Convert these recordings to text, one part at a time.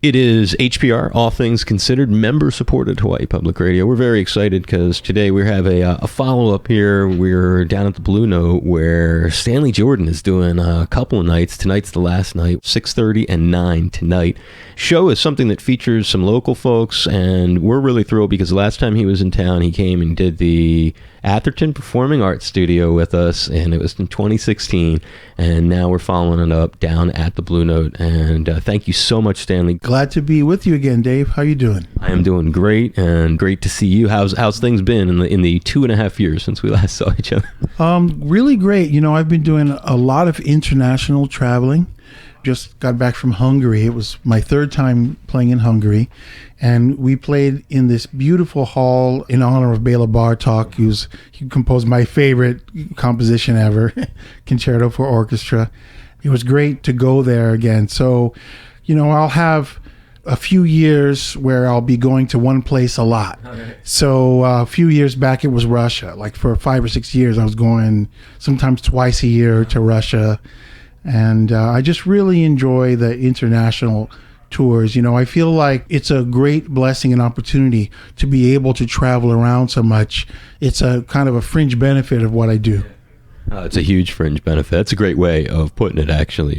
It is HPR, All Things Considered, member-supported Hawaii Public Radio. We're very excited because today we have a follow-up here. We're down at the Blue Note where Stanley Jordan is doing a couple of nights. Tonight's the last night, 6:30 and 9 tonight. Show is something that features some local folks, and we're really thrilled because the last time he was in town, he came and did the Atherton Performing Arts Studio with us, and it was in 2016, and now we're following it up down at the Blue Note, and thank you so much, Stanley. Glad to be with you again, Dave. How you doing? I am doing great, and great to see you. How's things been in the 2.5 years since we last saw each other? Really great. You know, I've been doing a lot of international traveling. Just got back from Hungary. It was my third time playing in Hungary, and we played in this beautiful hall in honor of Bela Bartok. He composed my favorite composition ever, Concerto for Orchestra. It was great to go there again. So, you know, I'll have a few years where I'll be going to one place a lot. Okay. So a few years back, it was Russia. Like for 5 or 6 years, I was going sometimes twice a year to Russia. And I just really enjoy the international tours. You know, I feel like it's a great blessing and opportunity to be able to travel around so much. It's a kind of a fringe benefit of what I do. It's a huge fringe benefit. That's a great way of putting it, actually,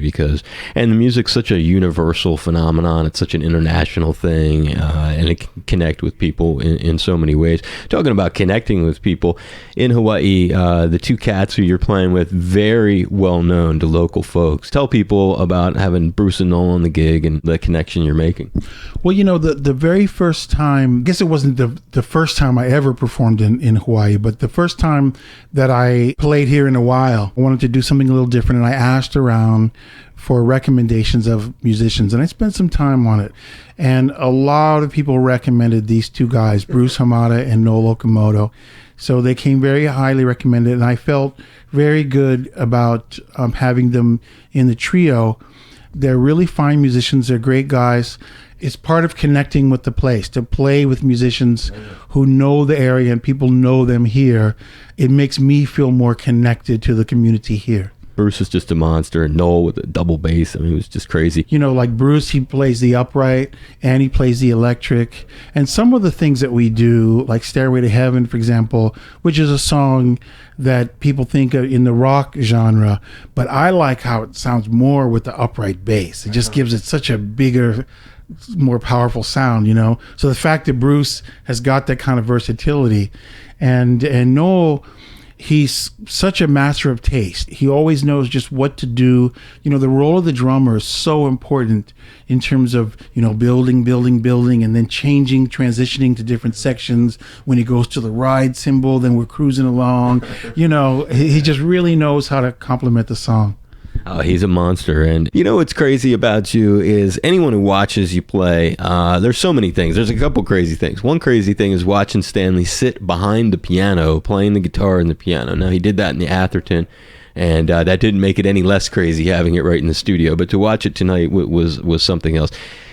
and the music's such a universal phenomenon. It's such an international thing, and it can connect with people in so many ways. Talking about connecting with people, in Hawaii, the two cats who you're playing with, very well known to local folks. Tell people about having Bruce and Noel on the gig and the connection you're making. Well, you know, the very first time, I guess it wasn't the first time I ever performed in Hawaii, but the first time that I played here in a while, I wanted to do something a little different, and I asked around for recommendations of musicians, and I spent some time on it. And a lot of people recommended these two guys, Bruce Hamada and Noel Okamoto. So they came very highly recommended, and I felt very good about having them in the trio. They're really fine musicians. They're great guys. It's part of connecting with the place, to play with musicians who know the area and people know them here. It makes me feel more connected to the community here. Bruce is just a monster, and Noel with a double bass. I mean, it was just crazy. You know, like Bruce, he plays the upright and he plays the electric. And some of the things that we do, like Stairway to Heaven, for example, which is a song that people think of in the rock genre, but I like how it sounds more with the upright bass. It just gives it such a bigger, more powerful sound, you know. So the fact that Bruce has got that kind of versatility, and Noel, he's such a master of taste. He always knows just what to do. You know, the role of the drummer is so important in terms of, you know, building, and then changing, transitioning to different sections. When he goes to the ride cymbal, then we're cruising along. You know, he just really knows how to complement the song. Oh, he's a monster. And you know what's crazy about you is anyone who watches you play, there's so many things. There's a couple crazy things. One crazy thing is watching Stanley sit behind the piano, playing the guitar and the piano. Now, he did that in the Atherton, and that didn't make it any less crazy having it right in the studio. But to watch it tonight was something else.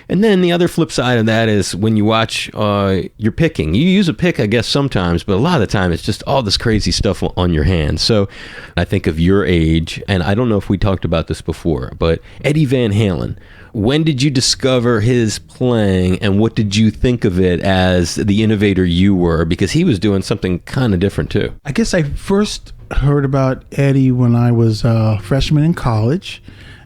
And then the other flip side of that is when you watch your picking. You use a pick, I guess, sometimes, but a lot of the time it's just all this crazy stuff on your hands. So I think of your age, and I don't know if we talked about this before, but Eddie Van Halen. When did you discover his playing, and what did you think of it as the innovator you were? Because he was doing something kind of different too. I guess I first heard about Eddie when I was a freshman in college.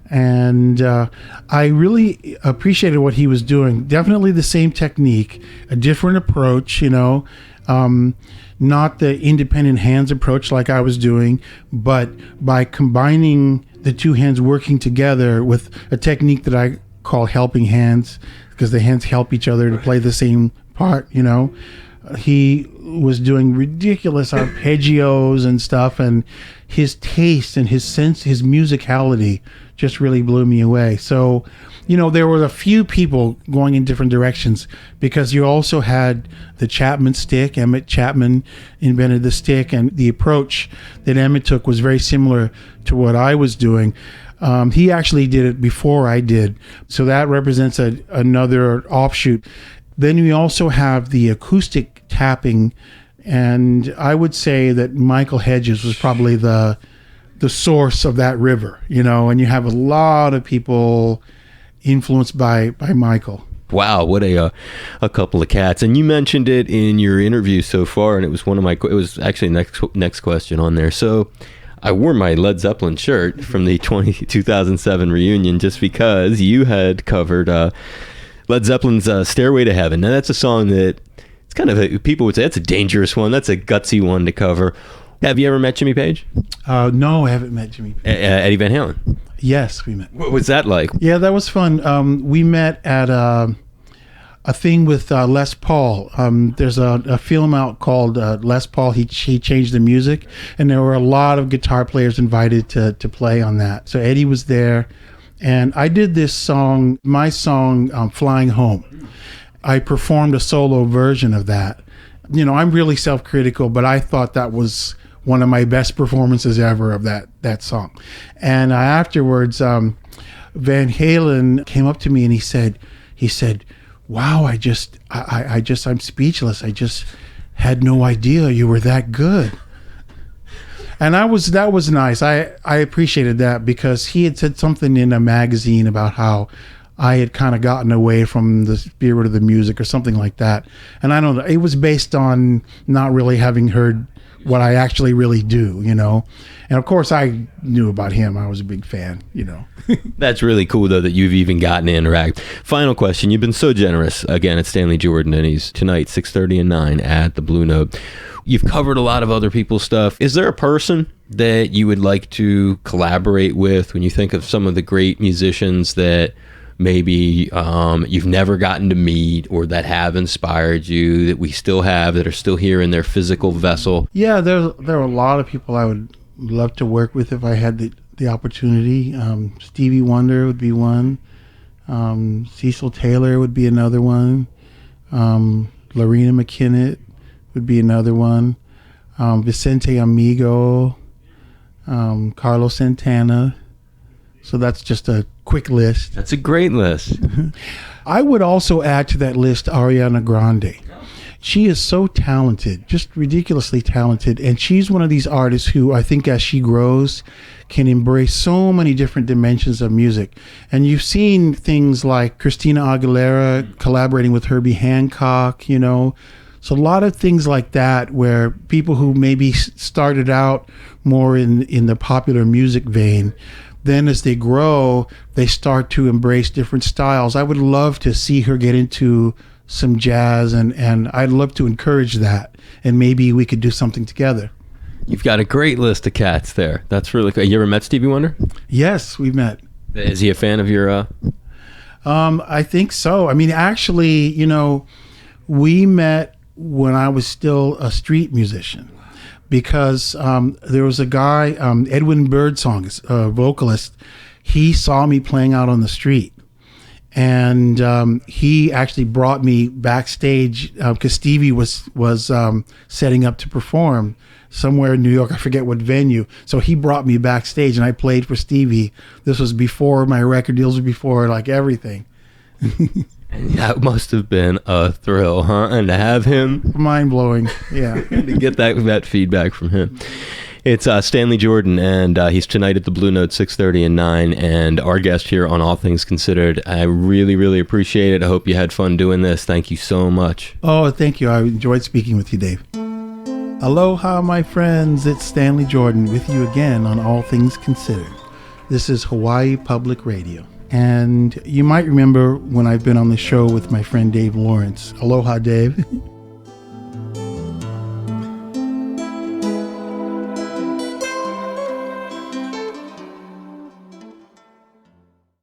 And I really appreciated what he was doing. Definitely the same technique, a different approach, you know, not the independent hands approach like I was doing, but by combining the two hands working together with a technique that I call helping hands, because the hands help each other to play the same part, you know. He was doing ridiculous arpeggios and stuff, and his taste and his sense, his musicality just really blew me away. So, you know, there were a few people going in different directions, because you also had the Chapman stick. Emmett Chapman invented the stick, and the approach that Emmett took was very similar to what I was doing. He actually did it before I did. So that represents another offshoot. Then we also have the acoustic tapping, and I would say that Michael Hedges was probably the source of that river, you know, and you have a lot of people influenced by Michael. Wow, what a couple of cats. And you mentioned it in your interview so far, and it was it was actually next question on there. So I wore my Led Zeppelin shirt from the 2007 reunion just because you had covered Led Zeppelin's Stairway to Heaven. Now that's a song that it's kind of people would say that's a dangerous one. That's a gutsy one to cover. Have you ever met Jimmy Page? No, I haven't met Jimmy Page. Eddie Van Halen? Yes, we met. What was that like? Yeah, that was fun. We met at a thing with Les Paul. There's a film out called Les Paul. He changed the music, and there were a lot of guitar players invited to play on that. So Eddie was there, and I did this song, my song, Flying Home. I performed a solo version of that. You know, I'm really self-critical, but I thought that was one of my best performances ever of that song. And afterwards, Van Halen came up to me and he said, "Wow, I'm speechless. I just had no idea you were that good." And that was nice. I appreciated that because he had said something in a magazine about how I had kind of gotten away from the spirit of the music or something like that. And I don't know, it was based on not really having heard what I actually really do, you know. And of course I knew about him. I was a big fan, you know. That's really cool though that you've even gotten to interact. Final question. You've been so generous again at Stanley Jordan, and he's tonight 6:30 and 9 at the Blue Note. You've covered a lot of other people's stuff. Is there a person that you would like to collaborate with when you think of some of the great musicians that maybe you've never gotten to meet or that have inspired you, that we still have, that are still here in their physical vessel? Yeah, there are a lot of people I would love to work with if I had the opportunity. Stevie Wonder would be one. Cecil Taylor would be another one. Lorena McKinnon would be another one. Vicente Amigo, Carlos Santana. So that's just a quick list. That's a great list. I would also add to that list Ariana Grande. She is so talented, just ridiculously talented. And she's one of these artists who I think as she grows can embrace so many different dimensions of music. And you've seen things like Christina Aguilera collaborating with Herbie Hancock, you know. So a lot of things like that where people who maybe started out more in the popular music vein, then as they grow, they start to embrace different styles. I would love to see her get into some jazz, and I'd love to encourage that, and maybe we could do something together. You've got a great list of cats there. That's really cool. You ever met Stevie Wonder? Yes, we've met. Is he a fan of your... I think so. I mean, actually, you know, we met when I was still a street musician. Because there was a guy, Edwin Birdsong, a vocalist, he saw me playing out on the street. And he actually brought me backstage because Stevie was setting up to perform somewhere in New York. I forget what venue. So he brought me backstage and I played for Stevie. This was before my record deals, before like everything. And that must have been a thrill, huh? And to have him... Mind-blowing, yeah. To get that feedback from him. It's Stanley Jordan, and he's tonight at the Blue Note, 6:30 and 9, and our guest here on All Things Considered. I really, really appreciate it. I hope you had fun doing this. Thank you so much. Oh, thank you. I enjoyed speaking with you, Dave. Aloha, my friends. It's Stanley Jordan with you again on All Things Considered. This is Hawaii Public Radio. And you might remember when I've been on the show with my friend Dave Lawrence. Aloha, Dave.